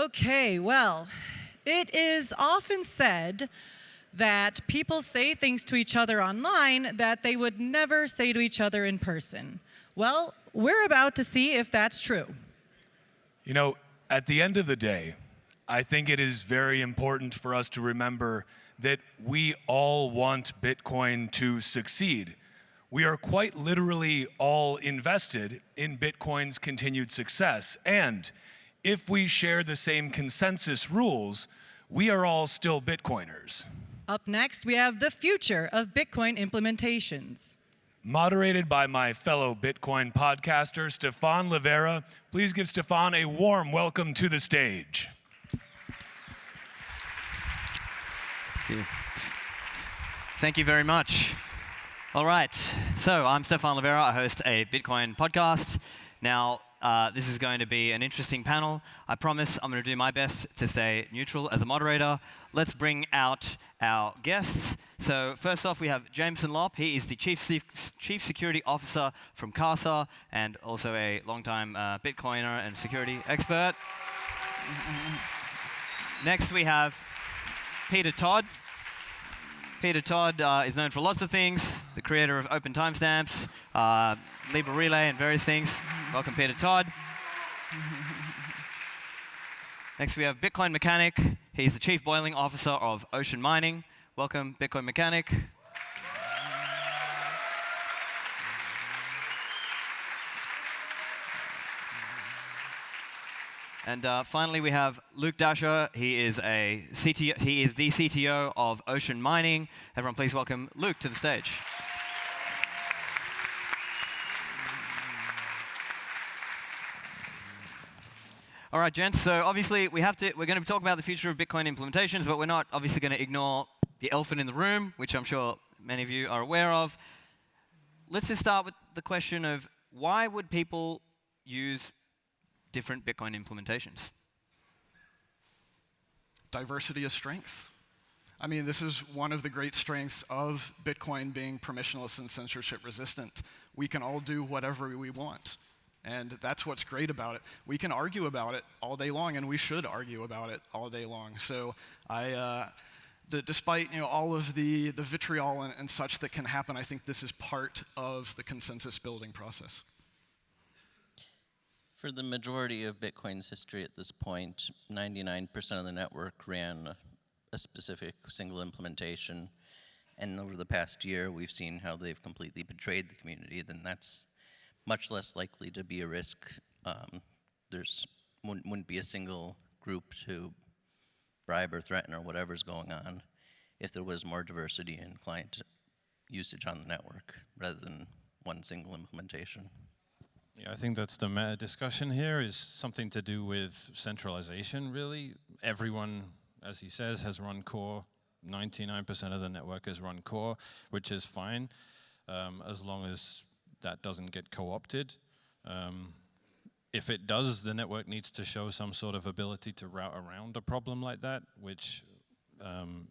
Okay, well, it is often said that people say things to each other online that they would never say to each other in person. Well, we're about to see if that's true. You know, at the end of the day, I think it is very important for us to remember that we all want Bitcoin to succeed. We are quite literally all invested in Bitcoin's continued success. And if we share the same consensus rules, we are all still Bitcoiners. Up next, we have the future of Bitcoin implementations. Moderated by my fellow Bitcoin podcaster, Stefan Livera. Please give Stefan a warm welcome to the stage. Thank you very much. All right, so I'm Stefan Livera. I host a Bitcoin podcast. Now, this is going to be an interesting panel. I promise I'm going to do my best to stay neutral as a moderator. Let's bring out our guests. So first off, we have Jameson Lopp. He is the Chief Security Officer from Casa and also a longtime Bitcoiner and security expert. Next, we have Peter Todd. Peter Todd is known for lots of things, the creator of Open Timestamps, Libra Relay, and various things. Welcome, Peter Todd. Next, we have Bitcoin Mechanic. He's the Chief Boiling Officer of Ocean Mining. Welcome, Bitcoin Mechanic. And finally, we have Luke Dasher. He is the CTO of Ocean Mining. Everyone, please welcome Luke to the stage. All right, gents. So obviously, we're going to be talking about the future of Bitcoin implementations, but we're not obviously going to ignore the elephant in the room, which I'm sure many of you are aware of. Let's just start with the question of why would people use different Bitcoin implementations? Diversity is strength. I mean, this is one of the great strengths of Bitcoin being permissionless and censorship resistant. We can all do whatever we want. And that's what's great about it. We can argue about it all day long, and we should argue about it all day long. So despite all of the vitriol and such that can happen, I think this is part of the consensus building process. For the majority of Bitcoin's history at this point, 99% of the network ran a specific single implementation. And over the past year, we've seen how they've completely betrayed the community. Then that's much less likely to be a risk. Wouldn't be a single group to bribe or threaten or whatever's going on if there was more diversity in client usage on the network rather than one single implementation. Yeah, I think that's the meta discussion here, is something to do with centralization, really. Everyone, as he says, has run core. 99% of the network has run core, which is fine, as long as that doesn't get co-opted. If it does, the network needs to show some sort of ability to route around a problem like that, which,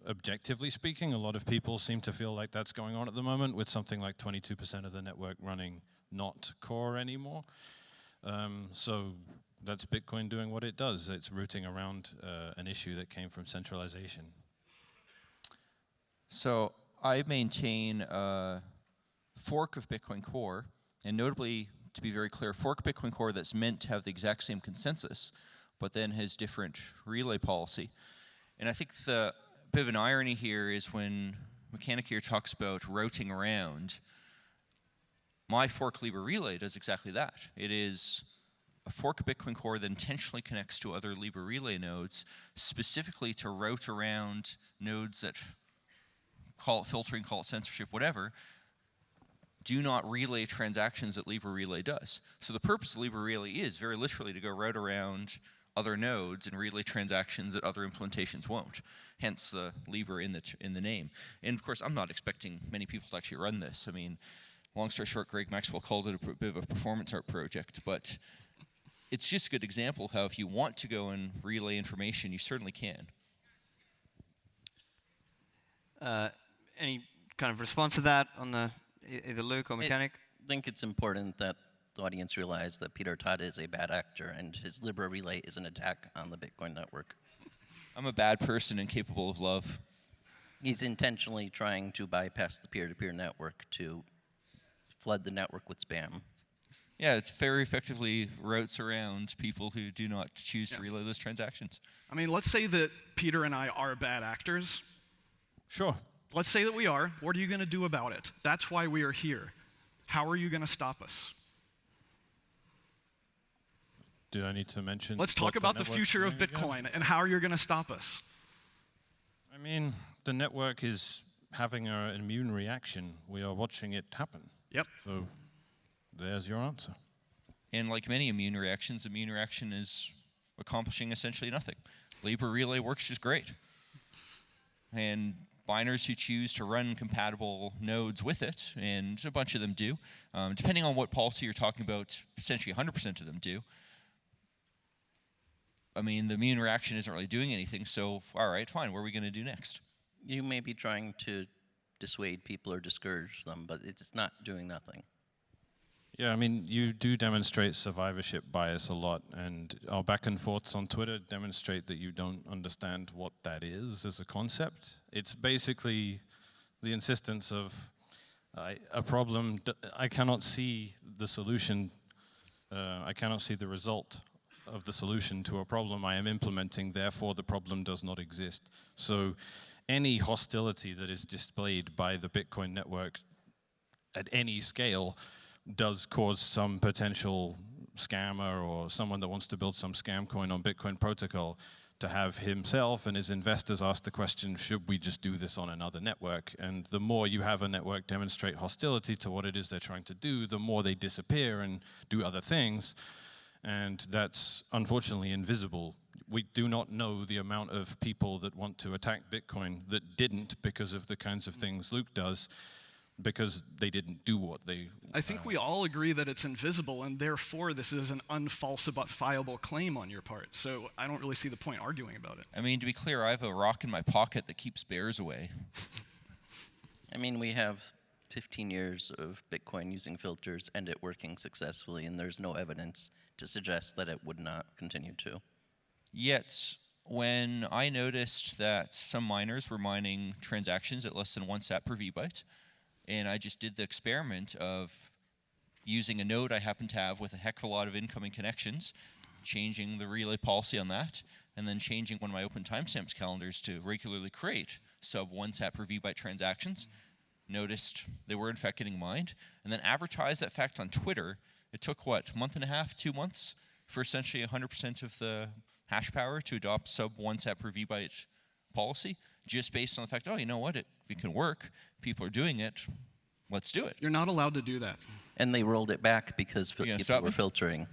objectively speaking, a lot of people seem to feel like that's going on at the moment, with something like 22% of the network running not core anymore. So that's Bitcoin doing what it does. It's routing around an issue that came from centralization. So I maintain a fork of Bitcoin Core, and notably, to be very clear, fork Bitcoin Core that's meant to have the exact same consensus, but then has different relay policy. And I think the bit of an irony here is when Mechanic here talks about routing around, my fork Libra Relay does exactly that. It is a fork of Bitcoin Core that intentionally connects to other Libra Relay nodes, specifically to route around nodes that, call it filtering, call it censorship, whatever, do not relay transactions that Libra Relay does. So the purpose of Libra Relay is very literally to go route around other nodes and relay transactions that other implementations won't. Hence the Libra in the name. And of course, I'm not expecting many people to actually run this. I mean, long story short, Greg Maxwell called it a bit of a performance art project, but it's just a good example of how if you want to go and relay information, you certainly can. Any kind of response to that on the either Luke or Mechanic? I think it's important that the audience realize that Peter Todd is a bad actor and his Libra Relay is an attack on the Bitcoin network. I'm a bad person incapable of love. He's intentionally trying to bypass the peer-to-peer network to flood the network with spam. Yeah, it's very effectively routes around people who do not choose to relay those transactions. I mean, let's say that Peter and I are bad actors. Sure. Let's say that we are. What are you going to do about it? That's why we are here. How are you going to stop us? Do I need to mention? Let's talk about the future of Bitcoin and how you're going to stop us. I mean, the network is having an immune reaction. We are watching it happen. Yep. So there's your answer. And like many immune reactions, immune reaction is accomplishing essentially nothing. Libra Relay works just great. And miners who choose to run compatible nodes with it, and a bunch of them do, depending on what policy you're talking about, essentially 100% of them do. I mean, the immune reaction isn't really doing anything, so all right, fine, what are we going to do next? You may be trying to dissuade people or discourage them, but it's not doing nothing. Yeah, I mean, you do demonstrate survivorship bias a lot, and our back and forths on Twitter demonstrate that you don't understand what that is as a concept. It's basically the insistence of a problem. I cannot see the solution. I cannot see the result of the solution to a problem I am implementing, therefore the problem does not exist. So any hostility that is displayed by the Bitcoin network at any scale does cause some potential scammer or someone that wants to build some scam coin on Bitcoin protocol to have himself and his investors ask the question, should we just do this on another network? And the more you have a network demonstrate hostility to what it is they're trying to do, the more they disappear and do other things. And that's unfortunately invisible. We do not know the amount of people that want to attack Bitcoin that didn't because of the kinds of things Luke does, because they didn't do what they... I think we all agree that it's invisible, and therefore this is an unfalsifiable claim on your part. So I don't really see the point arguing about it. I mean, to be clear, I have a rock in my pocket that keeps bears away. I mean, we have 15 years of Bitcoin using filters and it working successfully, and there's no evidence to suggest that it would not continue to. Yet, when I noticed that some miners were mining transactions at less than 1 sat per vbyte, and I just did the experiment of using a node I happen to have with a heck of a lot of incoming connections, changing the relay policy on that, and then changing one of my open timestamps calendars to regularly create sub 1 sat per vbyte transactions, noticed they were in fact getting mined, and then advertised that fact on Twitter. It took, what, a month and a half, 2 months for essentially 100% of the hash power to adopt sub 1 sat per vbyte policy, just based on the fact, oh, you know what, it can work, people are doing it, let's do it. You're not allowed to do that. And they rolled it back because people were filtering.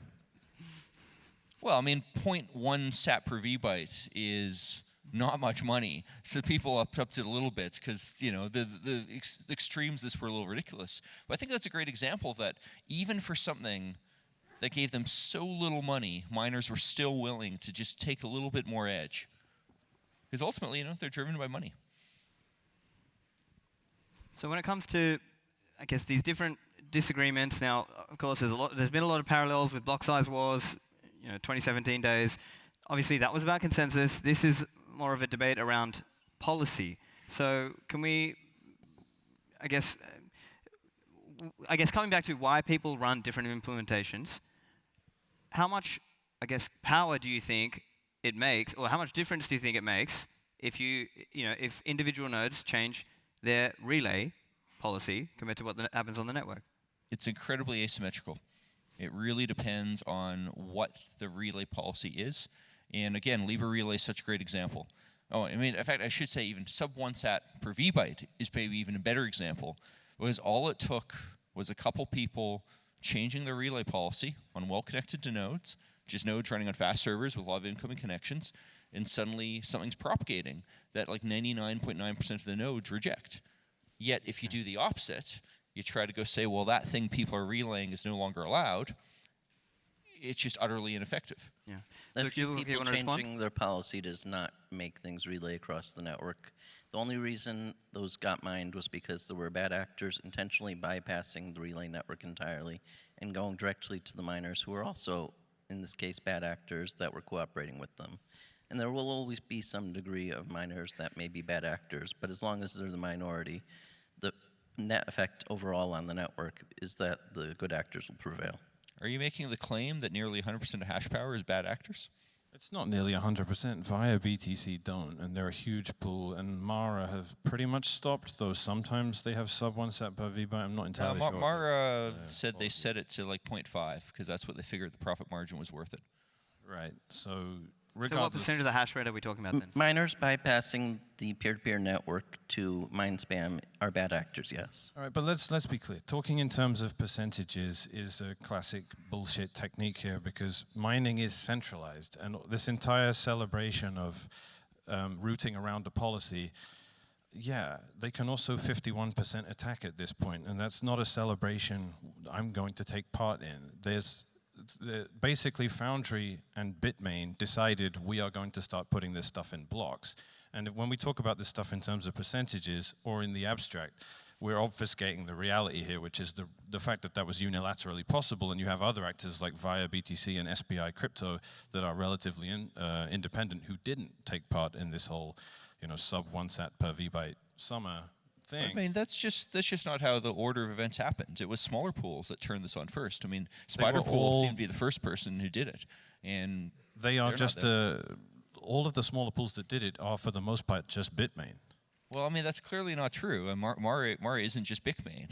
Well, I mean, 0.1 sat per vbyte is not much money. So people upped it a little bit because, you know, the extremes this were a little ridiculous. But I think that's a great example of that. Even for something that gave them so little money, miners were still willing to just take a little bit more edge. Because ultimately, you know, they're driven by money. So when it comes to, I guess, these different disagreements, now, of course, there's been a lot of parallels with block size wars, you know, 2017 days. Obviously, that was about consensus. This is more of a debate around policy. So can we, I guess coming back to why people run different implementations, how much, I guess, power do you think it makes, or how much difference do you think it makes if if individual nodes change their relay policy compared to what happens on the network? It's incredibly asymmetrical. It really depends on what the relay policy is. And again, Libra Relay is such a great example. Oh, I mean, in fact, I should say even sub 1 sat per vbyte is maybe even a better example, because all it took was a couple people changing their relay policy on well-connected to nodes, just nodes running on fast servers with a lot of incoming connections, and suddenly something's propagating that like 99.9% of the nodes reject. Yet if you do the opposite, you try to go say, well, that thing people are relaying is no longer allowed, it's just utterly ineffective. Yeah. A Luke, few you people want to respond? changing their policy does not make things relay across the network. The only reason those got mined was because there were bad actors intentionally bypassing the relay network entirely and going directly to the miners who were also, in this case, bad actors that were cooperating with them. And there will always be some degree of miners that may be bad actors, but as long as they're the minority, the net effect overall on the network is that the good actors will prevail. Are you making the claim that nearly 100% of hash power is bad actors? It's not nearly 100%. Via BTC don't, and they're a huge pool. And Mara have pretty much stopped, though sometimes they have sub 1 sat per VByte. I'm not entirely sure. Mara said they set it to like 0.5 because that's what they figured the profit margin was worth it. Right. So So what regardless, percentage of the hash rate are we talking about then? Miners bypassing the peer-to-peer network to mine spam are bad actors, yes. all right, but let's be clear. Talking in terms of percentages is a classic bullshit technique here because mining is centralized, and this entire celebration of rooting around the policy. Yeah, they can also 51% attack at this point, and that's not a celebration I'm going to take part in. Basically, Foundry and Bitmain decided we are going to start putting this stuff in blocks. And when we talk about this stuff in terms of percentages or in the abstract, we're obfuscating the reality here, which is the fact that that was unilaterally possible, and you have other actors like Via BTC and SBI Crypto that are relatively independent who didn't take part in this whole, sub 1 sat per VByte summer thing. I mean, that's just not how the order of events happened. It was smaller pools that turned this on first. I mean, Spider Pool seemed to be the first person who did it, and they are just all of the smaller pools that did it are for the most part just Bitmain. Well, I mean, that's clearly not true. And Mara isn't just Bitmain.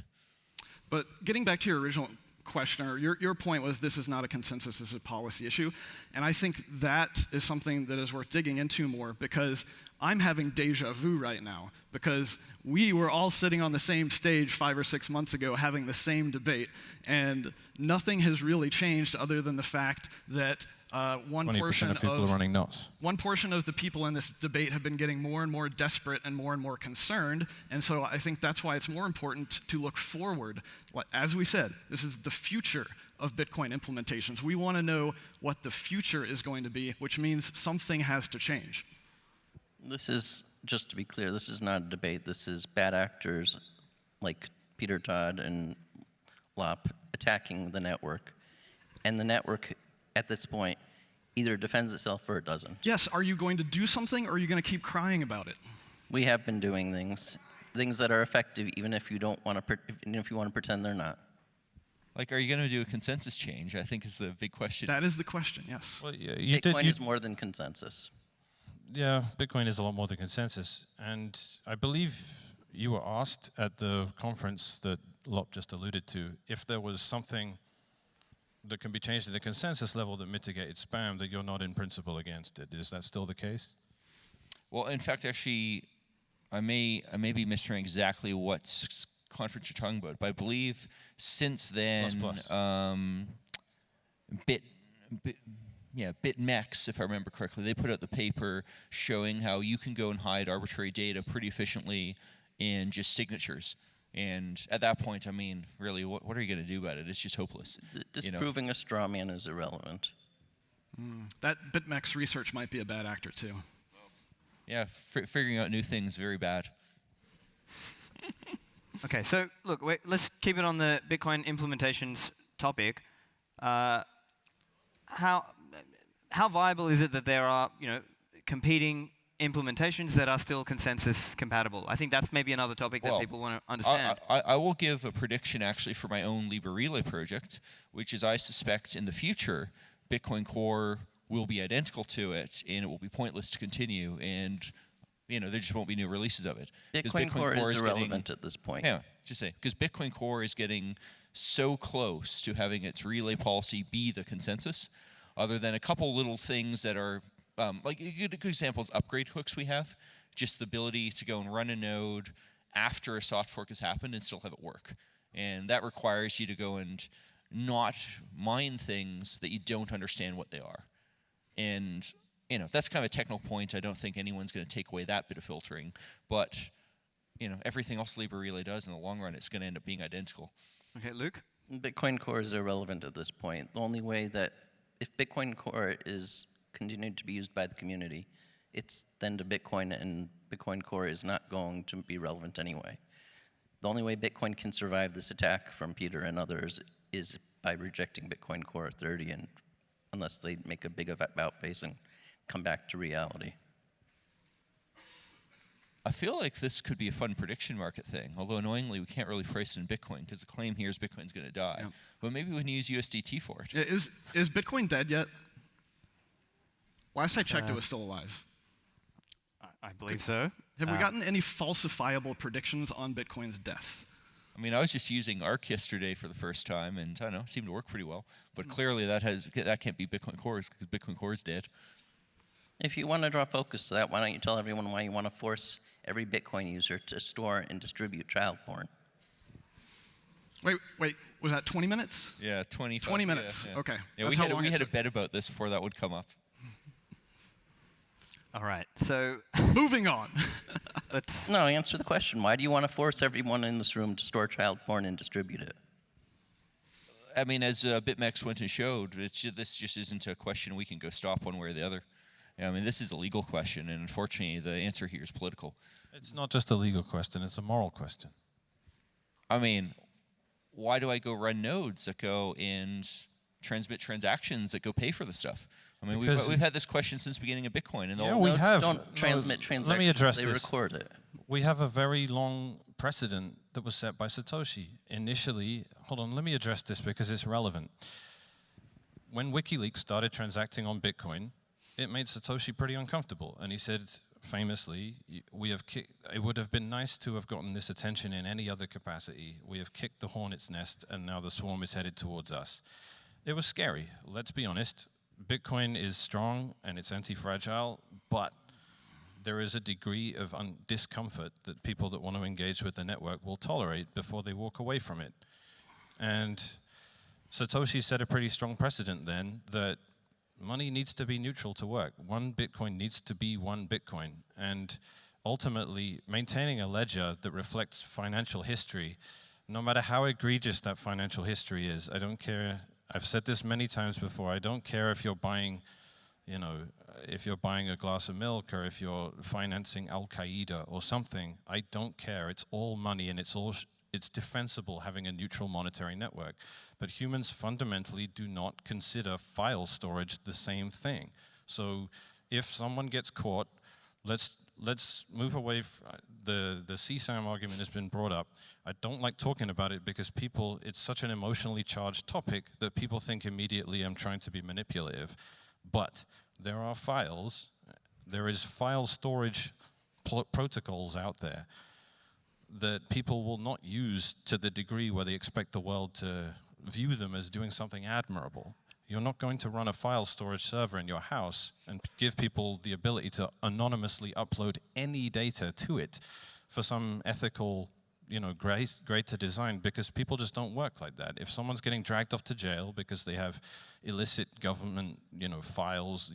But getting back to your original question, or your point was this is not a consensus, this is a policy issue. And I think that is something that is worth digging into more because I'm having deja vu right now because we were all sitting on the same stage 5 or 6 months ago having the same debate, and nothing has really changed other than the fact that one 20% portion of people are running knots. One portion of the people in this debate have been getting more and more desperate and more concerned, and so I think that's why it's more important to look forward. As we said, this is the future of Bitcoin implementations. We want to know what the future is going to be, which means something has to change. This is, just to be clear, this is not a debate. This is bad actors like Peter Todd and Lop attacking the network. And the network, at this point, either defends itself or it doesn't. Yes, are you going to do something or are you going to keep crying about it? We have been doing things that are effective even if you don't want to, even if you want to pretend they're not. Like, are you going to do a consensus change? I think is the big question. That is the question, yes. Well, yeah, Bitcoin is more than consensus. Yeah, Bitcoin is a lot more than consensus. And I believe you were asked at the conference that Lop just alluded to if there was something that can be changed at the consensus level that mitigated spam, that you're not in principle against it. Is that still the case? Well, in fact, actually, I may be mishearing exactly what conference you're talking about, but I believe since then, BitMEX, if I remember correctly, they put out the paper showing how you can go and hide arbitrary data pretty efficiently in just signatures. And at that point, I mean, really, what are you going to do about it? It's just hopeless. Disproving a straw man is irrelevant. That BitMEX research might be a bad actor, too. Yeah, figuring out new things, very bad. Okay, so look, let's keep it on the Bitcoin implementations topic. How viable is it that there are competing implementations that are still consensus compatible? I think that's maybe another topic that people want to understand. I will give a prediction actually for my own Libra Relay project, which is I suspect in the future Bitcoin Core will be identical to it, and it will be pointless to continue, and there just won't be new releases of it. Bitcoin Core is irrelevant at this point. Yeah, just say because Bitcoin Core is getting so close to having its relay policy be the consensus, other than a couple little things that are like a good example is upgrade hooks we have, just the ability to go and run a node after a soft fork has happened and still have it work. And that requires you to go and not mine things that you don't understand what they are. And that's kind of a technical point. I don't think anyone's going to take away that bit of filtering. But everything else Libra Relay does in the long run, it's going to end up being identical. Okay, Luke? Bitcoin Core is irrelevant at this point. The only way that if Bitcoin Core is continued to be used by the community, it's then to Bitcoin, and Bitcoin Core is not going to be relevant anyway. The only way Bitcoin can survive this attack from Peter and others is by rejecting Bitcoin Core 30, and unless they make a big about face and come back to reality. I feel like this could be a fun prediction market thing, although annoyingly we can't really price it in Bitcoin because the claim here is Bitcoin's going to die. Yeah. But maybe we can use USDT for it. Yeah, is Bitcoin dead yet? Last I checked, it was still alive. I believe so. Have we gotten any falsifiable predictions on Bitcoin's death? I mean, I was just using ARC yesterday for the first time, and I don't know, it seemed to work pretty well. But clearly that can't be Bitcoin Core because Bitcoin Core is dead. If you want to draw focus to that, why don't you tell everyone why you want to force every Bitcoin user to store and distribute child porn? Wait, was that 20 minutes? Yeah, 20 minutes, yeah. okay. Yeah, That's we how had, long we it had a took. bet about this before that would come up. All right, so Moving on. let's. No, answer the question. Why do you want to force everyone in this room to store child porn and distribute it? I mean, as BitMEX went and showed, this just isn't a question we can go stop one way or the other. I mean, this is a legal question, and unfortunately, the answer here is political. It's not just a legal question, it's a moral question. I mean, why do I go run nodes that go and transmit transactions that go pay for the stuff? I mean, we've had this question since the beginning of Bitcoin. And Yeah, we have. Don't transmit transactions. Let me address they this. record it. We have a very long precedent that was set by Satoshi. Initially, hold on, let me address this because it's relevant. When WikiLeaks started transacting on Bitcoin, it made Satoshi pretty uncomfortable. And he said, famously, it would have been nice to have gotten this attention in any other capacity. We have kicked the hornet's nest, and now the swarm is headed towards us. It was scary, let's be honest. Bitcoin is strong and it's anti-fragile, but there is a degree of discomfort that people that want to engage with the network will tolerate before they walk away from it. And Satoshi set a pretty strong precedent then that money needs to be neutral to work. One Bitcoin needs to be one Bitcoin. And ultimately, maintaining a ledger that reflects financial history, no matter how egregious that financial history is, I don't care. I've said this many times before. I don't care if you're buying, if you're buying a glass of milk or if you're financing Al-Qaeda or something. I don't care. It's all money, and it's defensible having a neutral monetary network. But humans fundamentally do not consider file storage the same thing. So if someone gets caught, let's move away. The CSAM argument has been brought up. I don't like talking about it because it's such an emotionally charged topic that people think immediately I'm trying to be manipulative. But there are files, there is file storage protocols out there that people will not use to the degree where they expect the world to view them as doing something admirable. You're not going to run a file storage server in your house and give people the ability to anonymously upload any data to it for some ethical, greater design, because people just don't work like that. If someone's getting dragged off to jail because they have illicit government, files,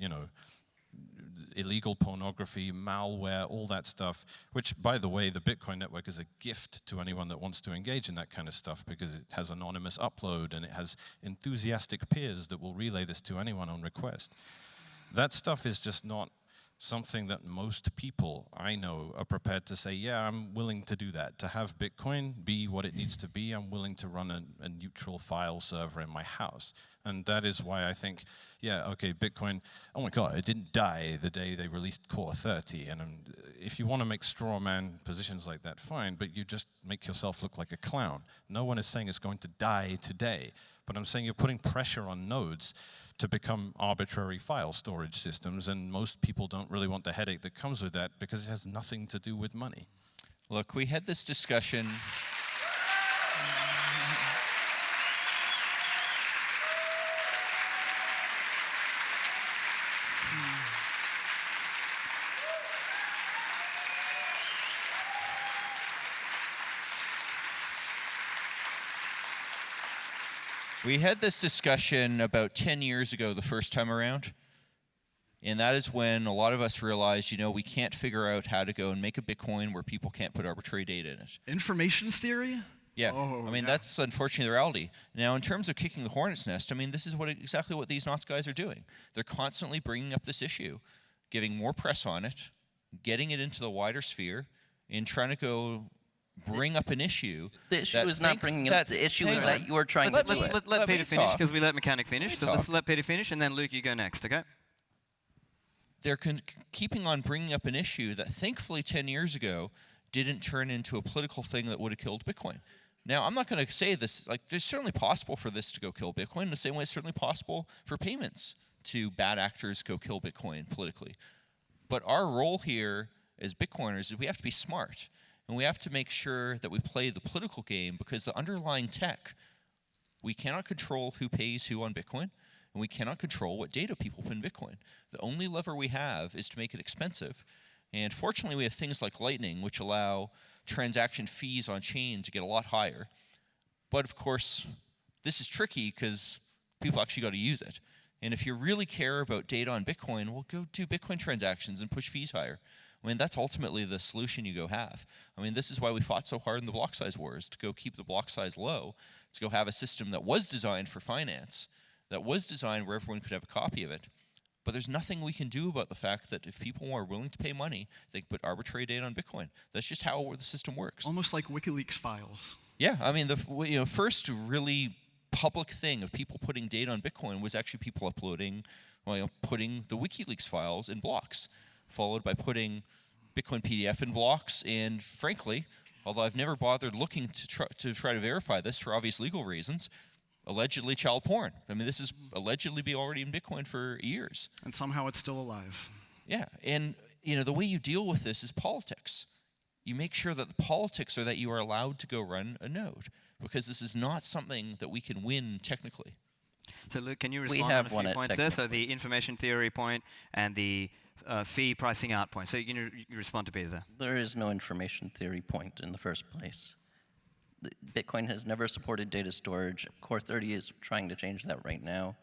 illegal pornography, malware, all that stuff, which, by the way, the Bitcoin network is a gift to anyone that wants to engage in that kind of stuff because it has anonymous upload and it has enthusiastic peers that will relay this to anyone on request. That stuff is just not something that most people I know are prepared to say, yeah, I'm willing to do that. To have Bitcoin be what it needs to be, I'm willing to run a neutral file server in my house. And that is why I think, yeah, okay, Bitcoin, oh my God, it didn't die the day they released Core 30. And if you want to make straw man positions like that, fine, but you just make yourself look like a clown. No one is saying it's going to die today, but I'm saying you're putting pressure on nodes to become arbitrary file storage systems, and most people don't really want the headache that comes with that because it has nothing to do with money. Look, we had this discussion. We had this discussion about 10 years ago the first time around. And that is when a lot of us realized, we can't figure out how to go and make a Bitcoin where people can't put arbitrary data in it. Information theory? Yeah, Oh, I mean, yeah. that's unfortunately the reality. Now, in terms of kicking the hornet's nest, I mean, this is exactly what these Knots guys are doing. They're constantly bringing up this issue, giving more press on it, getting it into the wider sphere, and trying to go bring up an issue. The issue is not bringing it up. The issue is that you are trying to do it. Let Let me Peter finish, talk. because we let Mechanic finish. me So let's talk. let Peter finish, and then Luke, you go next, okay? They're keeping on bringing up an issue that thankfully 10 years ago didn't turn into a political thing that would have killed Bitcoin. Now, I'm not going to say this, like, there's certainly possible for this to go kill Bitcoin, the same way it's certainly possible for payments to bad actors go kill Bitcoin politically. But our role here as Bitcoiners is we have to be smart, and we have to make sure that we play the political game, because the underlying tech, we cannot control who pays who on Bitcoin, and we cannot control what data people put in Bitcoin. The only lever we have is to make it expensive. And fortunately, we have things like Lightning, which allow transaction fees on chain to get a lot higher. But of course, this is tricky because people actually got to use it. And if you really care about data on Bitcoin, well, go do Bitcoin transactions and push fees higher. I mean, that's ultimately the solution you go have. I mean, this is why we fought so hard in the block size wars, to go keep the block size low, to go have a system that was designed for finance, that was designed where everyone could have a copy of it. But there's nothing we can do about the fact that if people are willing to pay money, they can put arbitrary data on Bitcoin. That's just how the system works. Almost like WikiLeaks files. Yeah, I mean, the first really public thing of people putting data on Bitcoin was actually people uploading, putting the WikiLeaks files in blocks, followed by putting Bitcoin PDF in blocks, and frankly, although I've never bothered looking to try to verify this for obvious legal reasons, allegedly child porn. I mean, this is allegedly be already in Bitcoin for years. And somehow it's still alive. Yeah, and the way you deal with this is politics. You make sure that the politics are that you are allowed to go run a node, because this is not something that we can win technically. So Luke, can you We respond have on a won few it points there? So the information theory point and the fee pricing out point. So you respond to Peter there. There is no information theory point in the first place. Bitcoin has never supported data storage. Core 30 is trying to change that right now.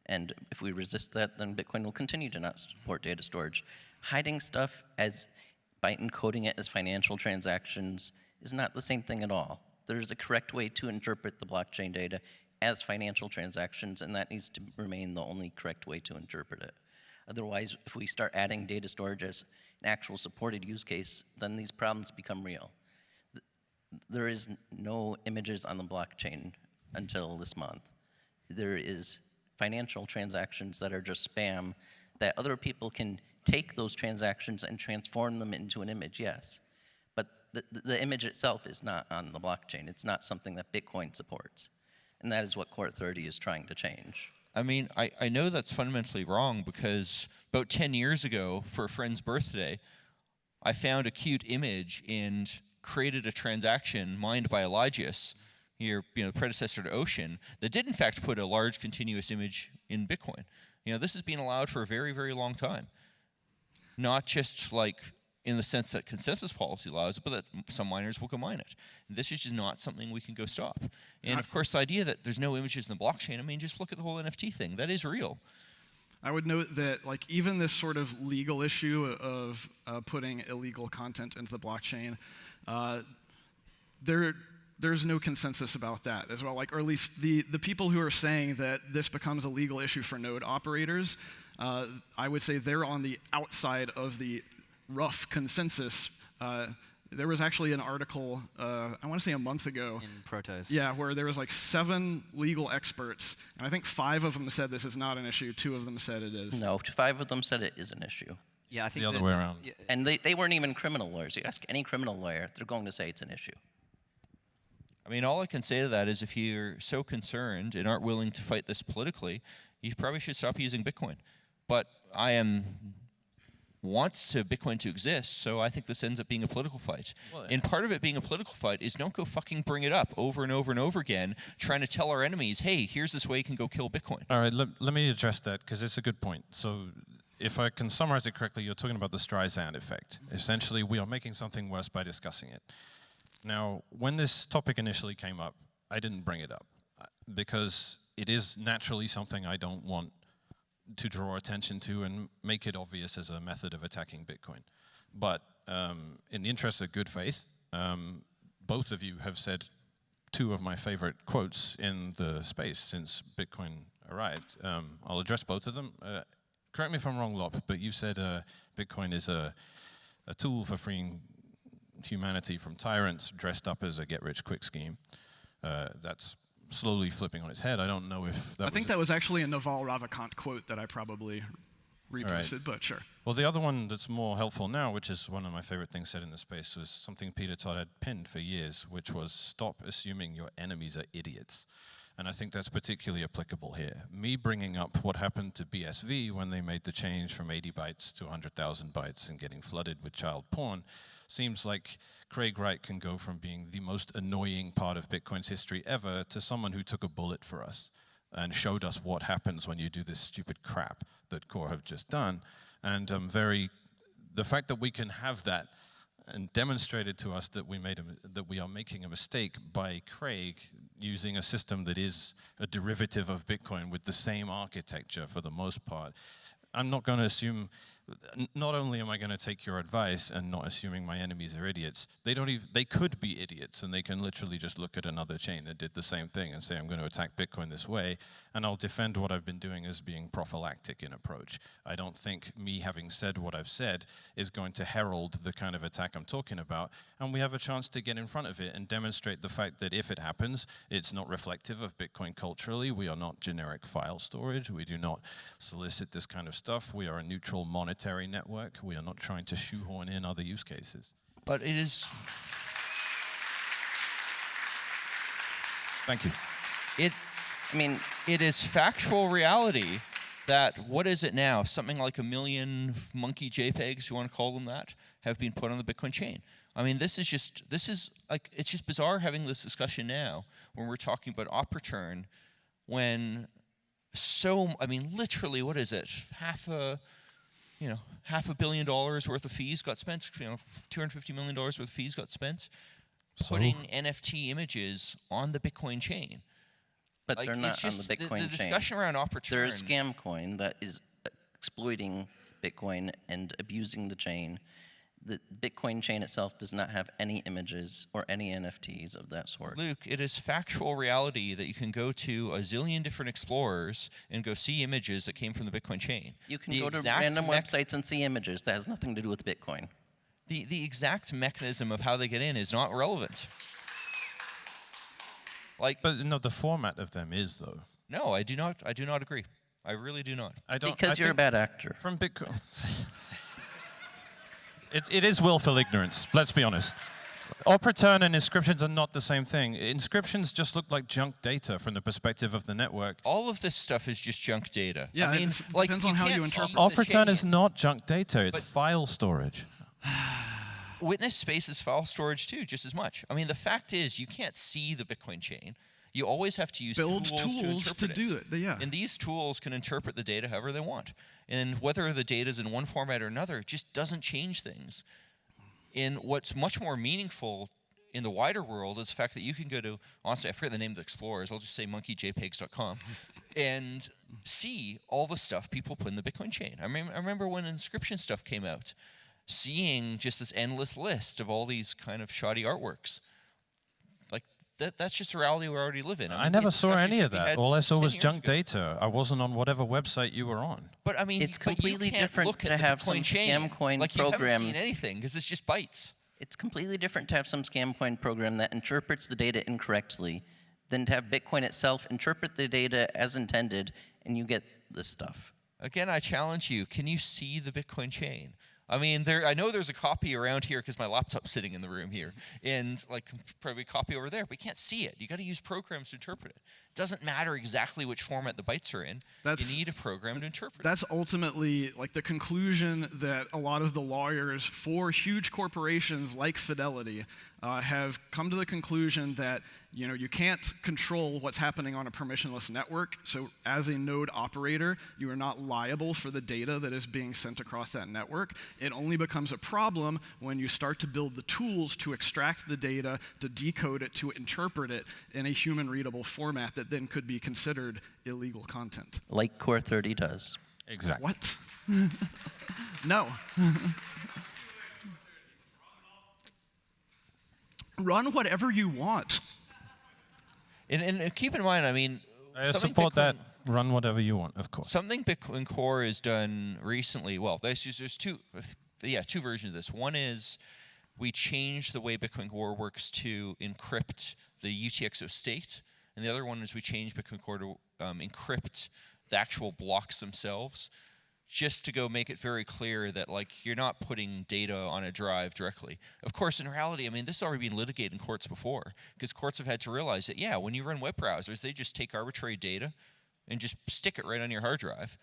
And if we resist that, then Bitcoin will continue to not support data storage. Hiding stuff by encoding it as financial transactions is not the same thing at all. There's a correct way to interpret the blockchain data as financial transactions, and that needs to remain the only correct way to interpret it. Otherwise, if we start adding data storage as an actual supported use case, then these problems become real. There is no images on the blockchain until this month. There is financial transactions that are just spam that other people can take those transactions and transform them into an image, yes. But the image itself is not on the blockchain. It's not something that Bitcoin supports. And that is what Core 30 is trying to change. I mean, I know that's fundamentally wrong, because about 10 years ago, for a friend's birthday, I found a cute image and created a transaction mined by Eligius, your predecessor to Ocean, that did in fact put a large continuous image in Bitcoin. This has been allowed for a very, very long time. Not just like in the sense that consensus policy allows it, but that some miners will go mine it. This is just not something we can go stop. And of course, the idea that there's no images in the blockchain, I mean, just look at the whole NFT thing. That is real. I would note that, like, even this sort of legal issue of putting illegal content into the blockchain, there's no consensus about that as well. Like, or at least the people who are saying that this becomes a legal issue for node operators, I would say they're on the outside of the rough consensus. There was actually an article, I want to say a month ago. In Protos. Yeah, where there was like 7 legal experts, and I think 5 of them said this is not an issue, 2 of them said it is. No, 5 of them said it is an issue. Yeah, I think The other way around. Yeah, And they weren't even criminal lawyers. You ask any criminal lawyer, they're going to say it's an issue. I mean, all I can say to that is if you're so concerned and aren't willing to fight this politically, you probably should stop using Bitcoin. But wants Bitcoin to exist, so I think this ends up being a political fight. Well, And part of it being a political fight is don't go fucking bring it up over and over and over again, trying to tell our enemies, hey, here's this way you can go kill Bitcoin. All right, let me address that, because it's a good point. So if I can summarize it correctly, you're talking about the Streisand effect. Essentially, we are making something worse by discussing it. Now, when this topic initially came up, I didn't bring it up, because it is naturally something I don't want to draw attention to and make it obvious as a method of attacking Bitcoin. But in the interest of good faith, both of you have said two of my favorite quotes in the space since Bitcoin arrived. I'll address both of them. Correct me if I'm wrong, Lop, but you said Bitcoin is a tool for freeing humanity from tyrants dressed up as a get-rich-quick scheme. That's slowly flipping on its head. I don't know if that I think that was actually a Naval Ravikant quote that I probably reposted, but sure. Well, the other one that's more helpful now, which is one of my favorite things said in the space, was something Peter Todd had pinned for years, which was stop assuming your enemies are idiots. And I think that's particularly applicable here. Me bringing up what happened to BSV when they made the change from 80 bytes to 100,000 bytes and getting flooded with child porn seems like Craig Wright can go from being the most annoying part of Bitcoin's history ever to someone who took a bullet for us and showed us what happens when you do this stupid crap that Core have just done. And the fact that we can have that and demonstrated to us that we are making a mistake by Craig using a system that is a derivative of Bitcoin with the same architecture for the most part. I'm not going to assume, not only am I going to take your advice and not assuming my enemies are idiots, they could be idiots and they can literally just look at another chain that did the same thing and say, I'm going to attack Bitcoin this way, and I'll defend what I've been doing as being prophylactic in approach. I don't think me having said what I've said is going to herald the kind of attack I'm talking about, and we have a chance to get in front of it and demonstrate the fact that if it happens, it's not reflective of Bitcoin culturally. We are not generic file storage. We do not solicit this kind of stuff. We are a neutral monetary network. We are not trying to shoehorn in other use cases. But it is... Thank you. It is factual reality that, what is it now? Something like 1 million monkey JPEGs, you want to call them that, have been put on the Bitcoin chain. I mean, it's just bizarre having this discussion now when we're talking about op return when literally, what is it? $500 million worth of fees got spent, $250 million worth of fees got spent putting NFT images on the Bitcoin chain. But they're not on the Bitcoin chain. The discussion around op return. They're a scam coin that is exploiting Bitcoin and abusing the chain. The Bitcoin chain itself does not have any images or any NFTs of that sort. Luke, it is factual reality that you can go to a zillion different explorers and go see images that came from the Bitcoin chain. You can go to random websites and see images. That has nothing to do with Bitcoin. The exact mechanism of how they get in is not relevant. But no, the format of them is, though. No, I do not agree. I really do not. Because you're a bad actor. From Bitcoin. It is willful ignorance, let's be honest. Op return and inscriptions are not the same thing. Inscriptions just look like junk data from the perspective of the network. All of this stuff is just junk data. Yeah, it depends on how you interpret it. Op return is not junk data, it's file storage. Witness space is file storage too, just as much. I mean, the fact is, you can't see the Bitcoin chain. You always have to use tools to interpret it. And these tools can interpret the data however they want. And whether the data is in one format or another just doesn't change things. And what's much more meaningful in the wider world is the fact that you can go to, honestly, I forget the name of the explorers, I'll just say monkeijpegs.com, and see all the stuff people put in the Bitcoin chain. I remember when inscription stuff came out, seeing just this endless list of all these kind of shoddy artworks. That's just a reality we already live in. I never saw any of that. All I saw was junk data. I wasn't on whatever website you were on. But I mean, it's completely different to have some scam coin like program. You haven't seen anything because it's just bytes. It's completely different to have some scam coin program that interprets the data incorrectly than to have Bitcoin itself interpret the data as intended, and you get this stuff. Again, I challenge you. Can you see the Bitcoin chain? I mean, I know there's a copy around here because my laptop's sitting in the room here, and probably a copy over there, but you can't see it. You got to use programs to interpret it. It doesn't matter exactly which format the bytes are in. You need a program to interpret it. That's ultimately the conclusion that a lot of the lawyers for huge corporations like Fidelity have come to the conclusion that you can't control what's happening on a permissionless network. So as a node operator, you are not liable for the data that is being sent across that network. It only becomes a problem when you start to build the tools to extract the data, to decode it, to interpret it in a human-readable format that then could be considered illegal content. Like Core 30 does. Exactly. What? No. Run whatever you want. And keep in mind, I mean, I something support that. Bitcoin- Run whatever you want, of course. Something Bitcoin Core has done recently. Well, there's two versions of this. One is we changed the way Bitcoin Core works to encrypt the UTXO state, and the other one is we changed Bitcoin Core to encrypt the actual blocks themselves, just to go make it very clear that like you're not putting data on a drive directly. Of course, in reality, I mean, this has already been litigated in courts before, because courts have had to realize that, yeah, when you run web browsers, they just take arbitrary data and just stick it right on your hard drive.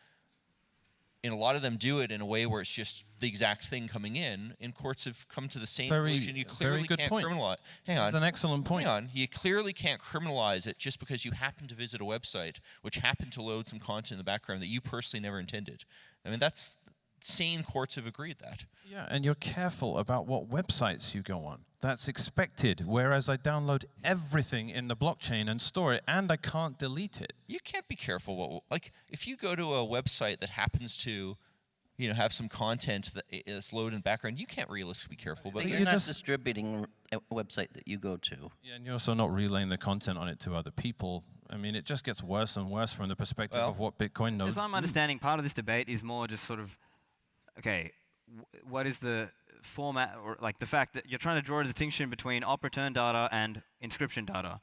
And a lot of them do it in a way where it's just the exact thing coming in, and courts have come to the same conclusion. You clearly very good can't point. criminalize. Hang on. That's an excellent point. Hang on. You clearly can't criminalize it just because you happen to visit a website which happened to load some content in the background that you personally never intended. I mean, that's sane courts have agreed that. Yeah, and you're careful about what websites you go on. That's expected, whereas I download everything in the blockchain and store it, and I can't delete it. You can't be careful what, like, if you go to a website that happens to, you know, have some content that is loaded in the background, you can't realistically be careful. But You're not distributing a website that you go to. Yeah, and you're also not relaying the content on it to other people. I mean, it just gets worse and worse from the perspective of what Bitcoin nodes As I'm do. understanding, part of this debate is more just sort of, okay, what is the format, or like the fact that you're trying to draw a distinction between op return data and inscription data.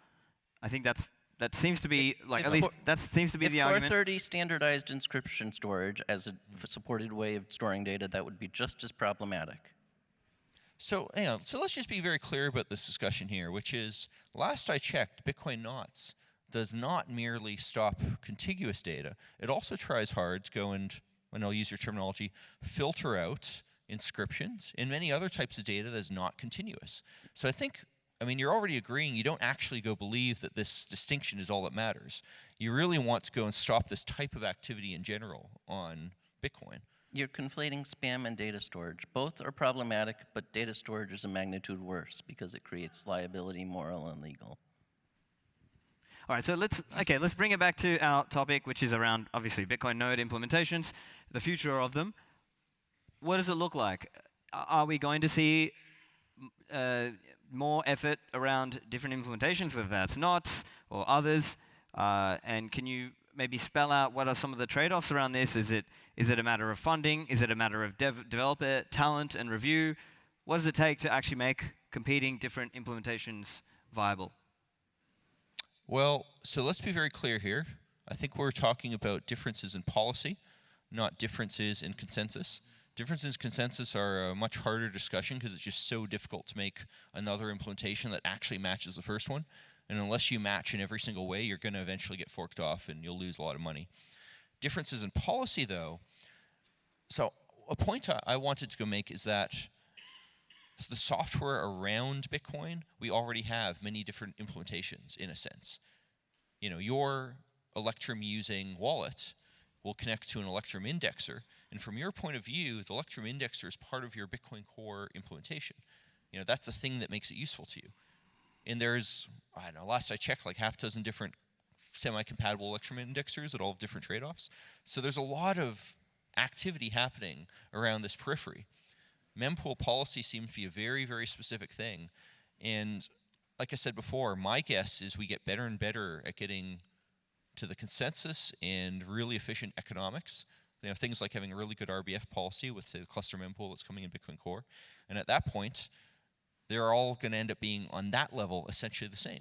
I think that seems to be, like, at least that seems to be the argument. If Core 30 standardized inscription storage as a supported way of storing data, that would be just as problematic. So, hang on. So let's just be very clear about this discussion here, which is, last I checked, Bitcoin Knots does not merely stop contiguous data. It also tries hard to go and I'll use your terminology, filter out inscriptions and many other types of data that is not continuous. So I mean, you're already agreeing you don't actually go believe that this distinction is all that matters. You really want to go and stop this type of activity in general on Bitcoin. You're conflating spam and data storage. Both are problematic, but data storage is a magnitude worse because it creates liability, moral, and legal. All right, so let's bring it back to our topic, which is around, obviously, Bitcoin node implementations, the future of them. What does it look like? Are we going to see more effort around different implementations, whether that's Knots or others? And can you maybe spell out what are some of the trade-offs around this? Is it a matter of funding? Is it a matter of developer talent and review? What does it take to actually make competing different implementations viable? Well, so let's be very clear here. I think we're talking about differences in policy, not differences in consensus. Differences in consensus are a much harder discussion because it's just so difficult to make another implementation that actually matches the first one. And unless you match in every single way, you're going to eventually get forked off and you'll lose a lot of money. Differences in policy, though. So a point I wanted to go make is that the software around Bitcoin, we already have many different implementations in a sense. You know, your Electrum using wallet will connect to an Electrum indexer. And from your point of view, the Electrum indexer is part of your Bitcoin Core implementation. You know, that's the thing that makes it useful to you. And there's, I don't know, last I checked, like half a dozen different semi-compatible Electrum indexers that all have different trade-offs. So there's a lot of activity happening around this periphery. Mempool policy seems to be a very, very specific thing. And like I said before, my guess is we get better and better at getting to the consensus and really efficient economics. You know, things like having a really good RBF policy with, say, the cluster mempool that's coming in Bitcoin Core. And at that point, they're all going to end up being, on that level, essentially the same.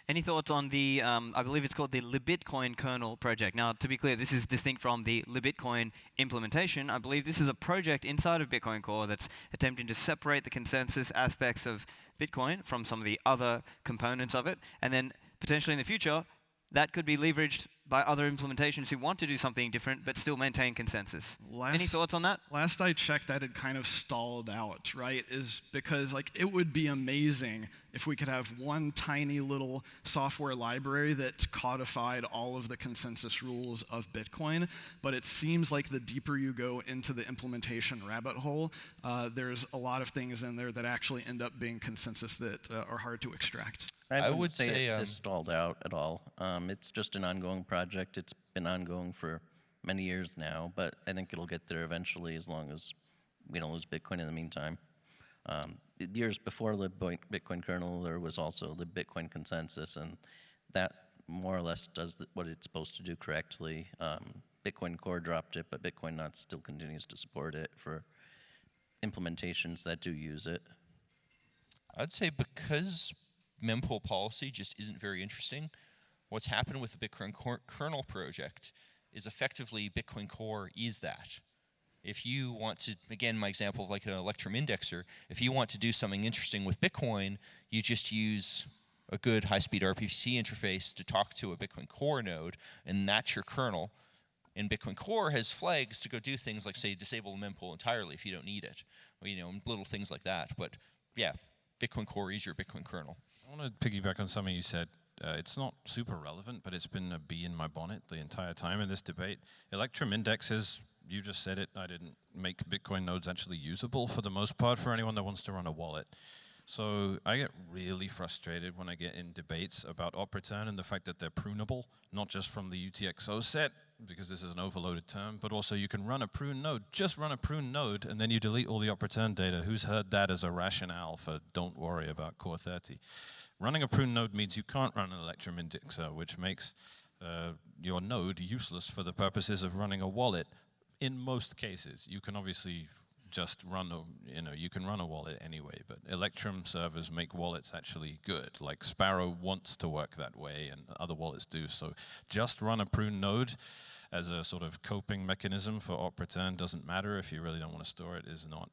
Any thoughts on the, I believe it's called the libitcoin kernel project. Now, to be clear, this is distinct from the libitcoin implementation. I believe this is a project inside of Bitcoin Core that's attempting to separate the consensus aspects of Bitcoin from some of the other components of it. And then potentially in the future, that could be leveraged by other implementations who want to do something different but still maintain consensus. Any thoughts on that? Last I checked, that had kind of stalled out, right? Is because, like, it would be amazing if we could have one tiny little software library that codified all of the consensus rules of Bitcoin. But it seems like the deeper you go into the implementation rabbit hole, there's a lot of things in there that actually end up being consensus that are hard to extract. I would say it has stalled out at all. It's just an ongoing project. It's been ongoing for many years now, but I think it'll get there eventually as long as we don't lose Bitcoin in the meantime. Years before the Bitcoin kernel, there was also the Bitcoin consensus, and that more or less does what it's supposed to do correctly. Bitcoin Core dropped it, but Bitcoin Nuts still continues to support it for implementations that do use it. I'd say because mempool policy just isn't very interesting, what's happened with the Bitcoin kernel project is effectively Bitcoin Core is that. If you want to, again, my example of like an Electrum indexer, if you want to do something interesting with Bitcoin, you just use a good high-speed RPC interface to talk to a Bitcoin Core node, and that's your kernel. And Bitcoin Core has flags to go do things like, say, disable the mempool entirely if you don't need it, or, you know, little things like that. But yeah, Bitcoin Core is your Bitcoin kernel. I want to piggyback on something you said. It's not super relevant, but it's been a bee in my bonnet the entire time in this debate. Electrum indexes, you just said it, I didn't make Bitcoin nodes actually usable for the most part for anyone that wants to run a wallet. So I get really frustrated when I get in debates about op return and the fact that they're prunable, not just from the UTXO set, because this is an overloaded term, but also you can run a prune node. Just run a prune node, and then you delete all the op return data. Who's heard that as a rationale for don't worry about Core 30? Running a prune node means you can't run an Electrum indexer, which makes your node useless for the purposes of running a wallet. In most cases, you can obviously just run you can run a wallet anyway, but Electrum servers make wallets actually good. Like Sparrow wants to work that way, and other wallets do. So just run a prune node as a sort of coping mechanism for op return. Doesn't matter if you really don't want to store it. Is not.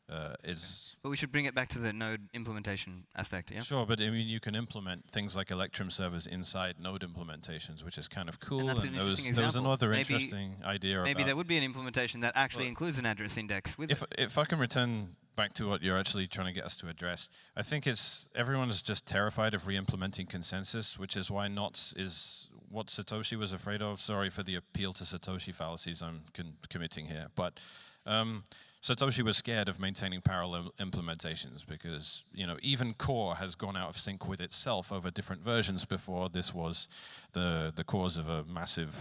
But we should bring it back to the node implementation aspect, yeah? Sure, but I mean, you can implement things like Electrum servers inside node implementations, which is kind of cool. And there was another interesting idea maybe there would be an implementation that actually includes an address index with it. If I can return back to what you're actually trying to get us to address, I think everyone's just terrified of re-implementing consensus, which is why Knots is what Satoshi was afraid of. Sorry for the appeal to Satoshi fallacies I'm committing here, but Satoshi was scared of maintaining parallel implementations because, you know, even Core has gone out of sync with itself over different versions before. This was the cause of a massive,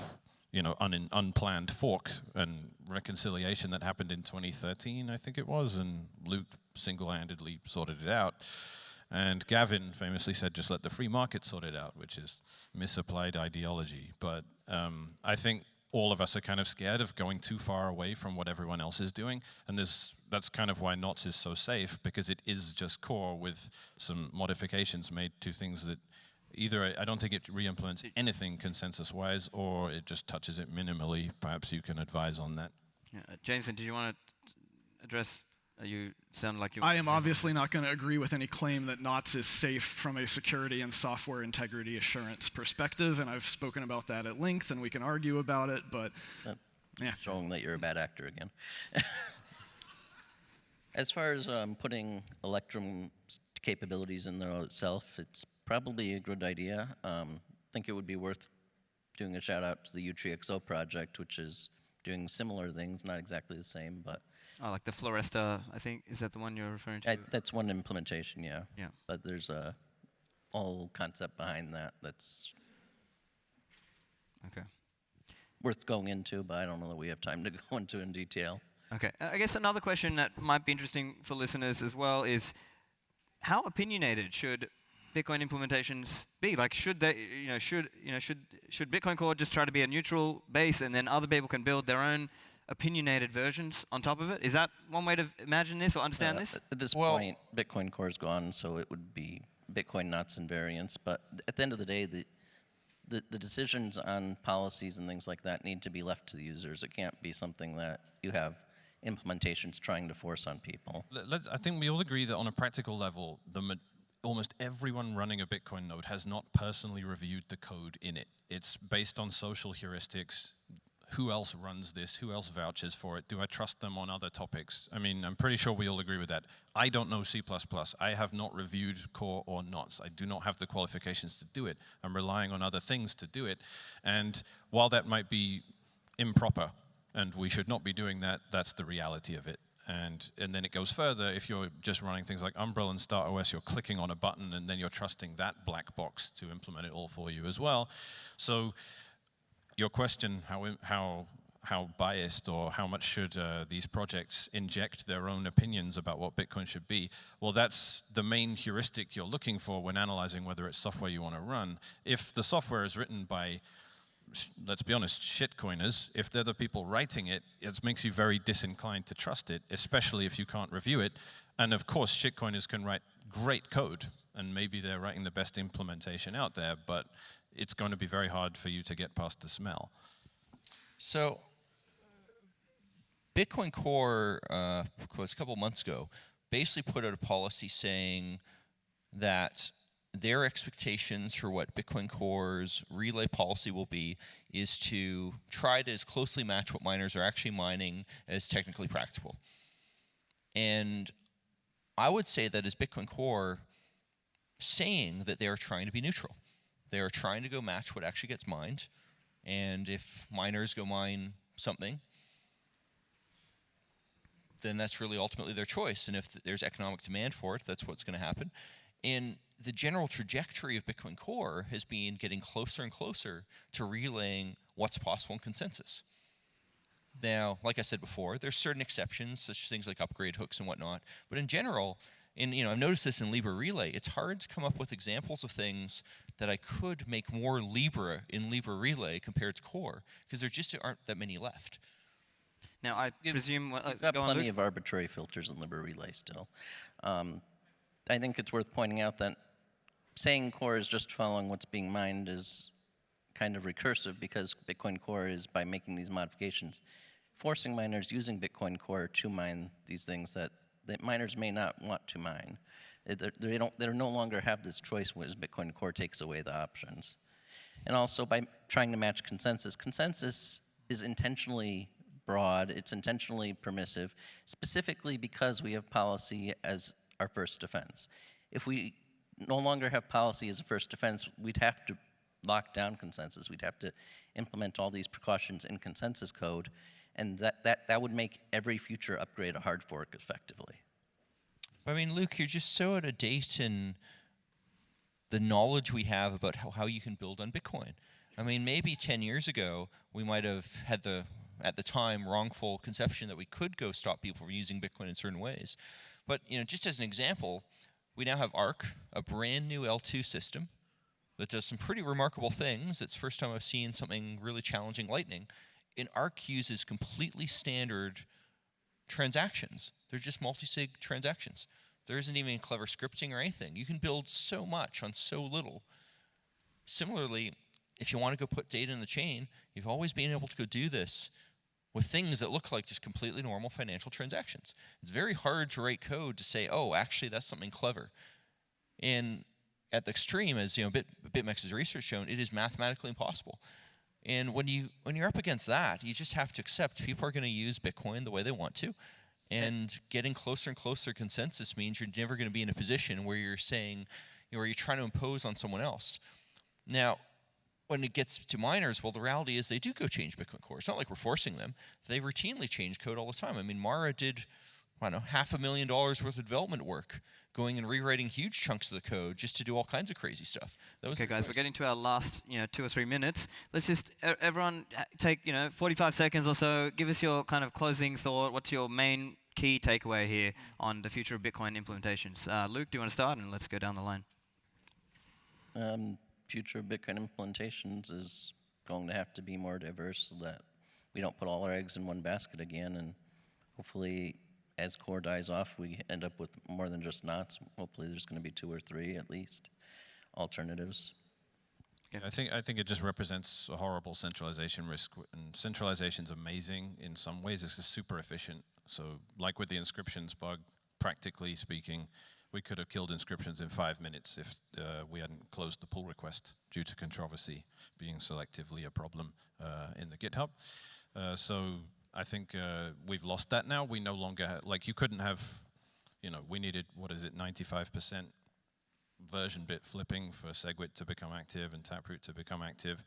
you know, unplanned fork and reconciliation that happened in 2013, I think it was, and Luke single-handedly sorted it out. And Gavin famously said, just let the free market sort it out, which is misapplied ideology. But I think all of us are kind of scared of going too far away from what everyone else is doing. And that's kind of why Knots is so safe, because it is just Core with some modifications made to things that either I don't think it re-implements anything consensus-wise, or it just touches it minimally. Perhaps you can advise on that. Yeah. Jameson, did you want to address? You sound like you. I am obviously not going to agree with any claim that Knots is safe from a security and software integrity assurance perspective, and I've spoken about that at length, and we can argue about it, but yeah. Showing that you're a bad actor again. As far as putting Electrum capabilities in there itself, it's probably a good idea. I think it would be worth doing a shout out to the UTXO project, which is doing similar things, not exactly the same, but oh, like the Floresta, I think. Is that the one you're referring to? That's one implementation, yeah. Yeah. But there's a whole concept behind that that's okay. worth going into, but I don't know that we have time to go into in detail. Okay. I guess another question that might be interesting for listeners as well is how opinionated should Bitcoin implementations be? Like, should they, should Bitcoin Core just try to be a neutral base, and then other people can build their own opinionated versions on top of it? Is that one way to imagine this or understand this? At this point, Bitcoin Core is gone, so it would be Bitcoin Nuts and variants. But at the end of the day, the decisions on policies and things like that need to be left to the users. It can't be something that you have implementations trying to force on people. I think we all agree that on a practical level, almost everyone running a Bitcoin node has not personally reviewed the code in it. It's based on social heuristics. Who else runs this? Who else vouches for it? Do I trust them on other topics? I mean, I'm pretty sure we all agree with that. I don't know C++. I have not reviewed Core or Knots. I do not have the qualifications to do it. I'm relying on other things to do it. And while that might be improper, and we should not be doing that, that's the reality of it. And then it goes further. If you're just running things like Umbrel and StartOS, you're clicking on a button, and then you're trusting that black box to implement it all for you as well. So your question, how how biased or how much should these projects inject their own opinions about what Bitcoin should be. Well, that's the main heuristic you're looking for when analyzing whether it's software you want to run. If the software is written by, let's be honest, shitcoiners, if they're the people writing it, it makes you very disinclined to trust it, especially if you can't review it. And of course, shitcoiners can write great code, and maybe they're writing the best implementation out there, but it's going to be very hard for you to get past the smell. So Bitcoin Core, was a couple months ago, basically put out a policy saying that their expectations for what Bitcoin Core's relay policy will be is to try to as closely match what miners are actually mining as technically practical. And I would say that as Bitcoin Core saying that they are trying to be neutral. They are trying to go match what actually gets mined. And if miners go mine something, then that's really ultimately their choice. And if there's economic demand for it, that's what's going to happen. And the general trajectory of Bitcoin Core has been getting closer and closer to relaying what's possible in consensus. Now, like I said before, there's certain exceptions, such as things like upgrade hooks and whatnot. But in general, I've noticed this in Libra Relay, it's hard to come up with examples of things that I could make more Libra in Libra Relay compared to Core, because there just aren't that many left. Now, I presume... We've got go on, plenty Luke. of arbitrary filters in Libra Relay still. I think it's worth pointing out that saying Core is just following what's being mined is kind of recursive, because Bitcoin Core is, by making these modifications, forcing miners using Bitcoin Core to mine these things that miners may not want to mine. They no longer have this choice, whereas Bitcoin Core takes away the options. And also, by trying to match consensus, consensus is intentionally broad, it's intentionally permissive, specifically because we have policy as our first defense. If we no longer have policy as a first defense, we'd have to lock down consensus. We'd have to implement all these precautions in consensus code, and that would make every future upgrade a hard fork effectively. I mean, Luke, you're just so out of date in the knowledge we have about how you can build on Bitcoin. I mean, maybe 10 years ago, we might have had at the time, wrongful conception that we could go stop people from using Bitcoin in certain ways. But, just as an example, we now have Arc, a brand new L2 system that does some pretty remarkable things. It's the first time I've seen something really challenging Lightning. And Arc uses completely standard transactions. They're just multi-sig transactions. There isn't even clever scripting or anything. You can build so much on so little. Similarly, if you want to go put data in the chain, you've always been able to go do this with things that look like just completely normal financial transactions. It's very hard to write code to say, oh, actually, that's something clever. And at the extreme, as BitMEX's research shown, it is mathematically impossible. And when you're up against that, you just have to accept people are going to use Bitcoin the way they want to. And getting closer and closer to consensus means you're never going to be in a position where you're saying, where you're trying to impose on someone else. Now, when it gets to miners, well, the reality is they do go change Bitcoin Core. It's not like we're forcing them. They routinely change code all the time. I mean, Mara did, $500,000 worth of development work, going and rewriting huge chunks of the code just to do all kinds of crazy stuff. That was Okay, guys, choice. we're getting to our last 2 or 3 minutes. Let's just, everyone take, 45 seconds or so. Give us your kind of closing thought. What's your main key takeaway here on the future of Bitcoin implementations? Luke, do you want to start? And let's go down the line. Future of Bitcoin implementations is going to have to be more diverse so that we don't put all our eggs in one basket again, and hopefully as Core dies off, we end up with more than just knots. Hopefully there's going to be 2 or 3 at least alternatives. I think it just represents a horrible centralization risk, and centralization's amazing in some ways. It's just super efficient. So like with the inscriptions bug, practically speaking, we could have killed inscriptions in 5 minutes if we hadn't closed the pull request due to controversy being selectively a problem in the GitHub. So I think we've lost that now. We no longer, you couldn't have, we needed, 95% version bit flipping for SegWit to become active and Taproot to become active.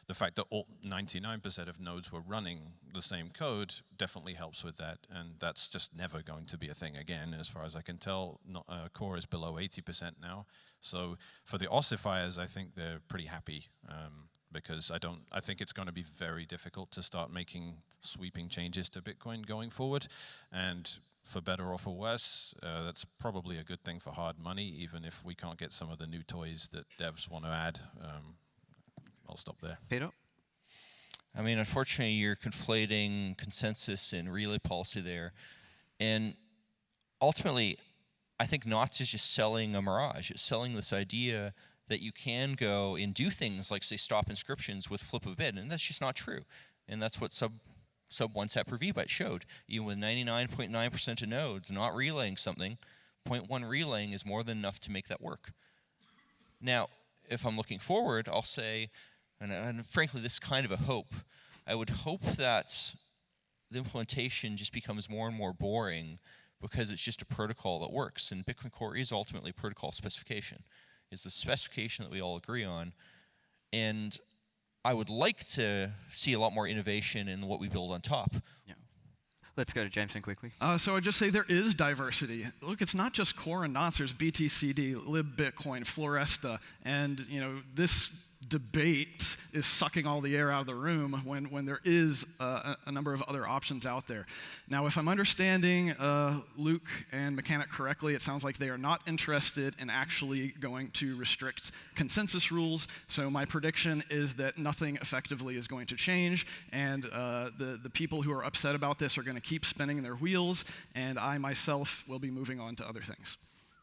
The fact that all 99% of nodes were running the same code definitely helps with that, and that's just never going to be a thing again, as far as I can tell. Core is below 80% now, so for the ossifiers, I think they're pretty happy because I think it's going to be very difficult to start making sweeping changes to Bitcoin going forward. And for better or for worse, that's probably a good thing for hard money, even if we can't get some of the new toys that devs want to add. I'll stop there. Peter? I mean, unfortunately, you're conflating consensus and relay policy there. And ultimately, I think Knots is just selling a mirage. It's selling this idea that you can go and do things like, say, stop inscriptions with flip of a bit, and that's just not true. And that's what sub 1 tap per vbyte showed. Even with 99.9% of nodes not relaying something, 0.1 relaying is more than enough to make that work. Now, if I'm looking forward, I'll say, and frankly, this is kind of a hope. I would hope that the implementation just becomes more and more boring because it's just a protocol that works. And Bitcoin Core is ultimately protocol specification. It's the specification that we all agree on. And I would like to see a lot more innovation in what we build on top. Yeah. Let's go to Jameson quickly. So I'd just say there is diversity. Look, it's not just Core and Knots. There's BTCD, LibBitcoin, Floresta, and this debate is sucking all the air out of the room when there is a number of other options out there. Now, if I'm understanding Luke and Mechanic correctly, it sounds like they are not interested in actually going to restrict consensus rules. So my prediction is that nothing effectively is going to change, and the people who are upset about this are going to keep spinning their wheels, and I myself will be moving on to other things.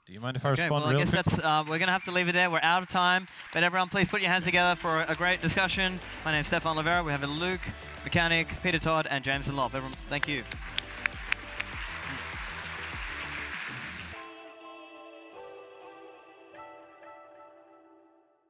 Do you mind if I respond well, I real guess quick? that's, we're going to have to leave it there. We're out of time. But everyone, please put your hands together for a great discussion. My name's Stefan Livera. We have Luke, Mechanic, Peter Todd, and Jameson Lopp. Everyone, thank you.